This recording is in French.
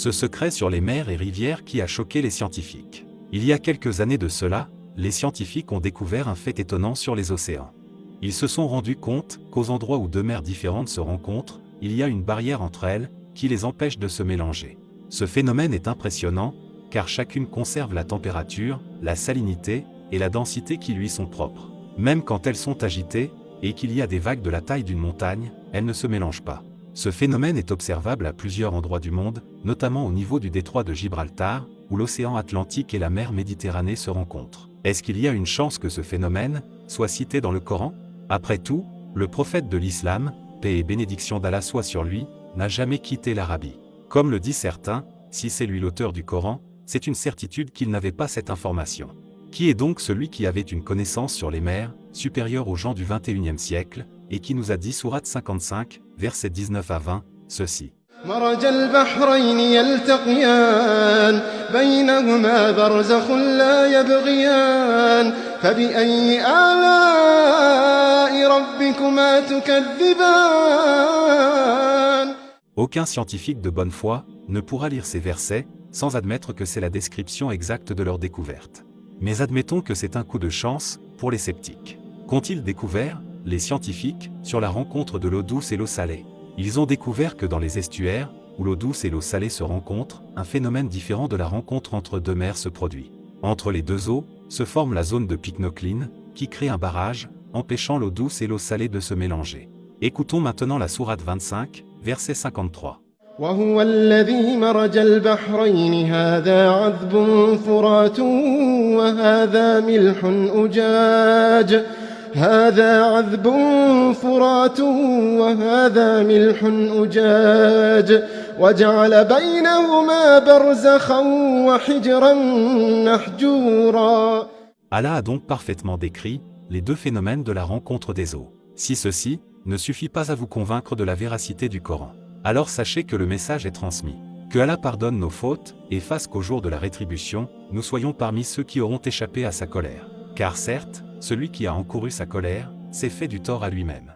Ce secret sur les mers et rivières qui a choqué les scientifiques. Il y a quelques années de cela, les scientifiques ont découvert un fait étonnant sur les océans. Ils se sont rendus compte qu'aux endroits où deux mers différentes se rencontrent, il y a une barrière entre elles, qui les empêche de se mélanger. Ce phénomène est impressionnant, car chacune conserve la température, la salinité et la densité qui lui sont propres. Même quand elles sont agitées, et qu'il y a des vagues de la taille d'une montagne, elles ne se mélangent pas. Ce phénomène est observable à plusieurs endroits du monde, notamment au niveau du détroit de Gibraltar, où l'océan Atlantique et la mer Méditerranée se rencontrent. Est-ce qu'il y a une chance que ce phénomène soit cité dans le Coran? Après tout, le prophète de l'islam, paix et bénédiction d'Allah soit sur lui, n'a jamais quitté l'Arabie. Comme le disent certains, si c'est lui l'auteur du Coran, c'est une certitude qu'il n'avait pas cette information. Qui est donc celui qui avait une connaissance sur les mers, supérieure aux gens du XXIe siècle, et qui nous a dit sourate 55, versets 19 à 20, ceci. مرج البحرين يلتقيان بينهما برزخ لا يبغيان فبأي آلاء ربكما تكذبان. Aucun scientifique de bonne foi ne pourra lire ces versets sans admettre que c'est la description exacte de leur découverte. Mais admettons que c'est un coup de chance pour les sceptiques. Qu'ont-ils découvert, les scientifiques, sur la rencontre de l'eau douce et l'eau salée? Ils ont découvert que dans les estuaires, où l'eau douce et l'eau salée se rencontrent, un phénomène différent de la rencontre entre deux mers se produit. Entre les deux eaux, se forme la zone de Pycnocline, qui crée un barrage, empêchant l'eau douce et l'eau salée de se mélanger. Écoutons maintenant la sourate 25, verset 53. وهو الذي مرج البحرين هذا عذب فرات وهذا ملح أجاج هذا عذب فرات وهذا ملح أجاج وجعل بينهما برزخا وحجرا محجورا. Allah a donc parfaitement décrit les deux phénomènes de la rencontre des eaux. Si ceci ne suffit pas à vous convaincre de la véracité du Coran, alors sachez que le message est transmis. Que Allah pardonne nos fautes et fasse qu'au jour de la rétribution, nous soyons parmi ceux qui auront échappé à sa colère. Car certes, celui qui a encouru sa colère, s'est fait du tort à lui-même.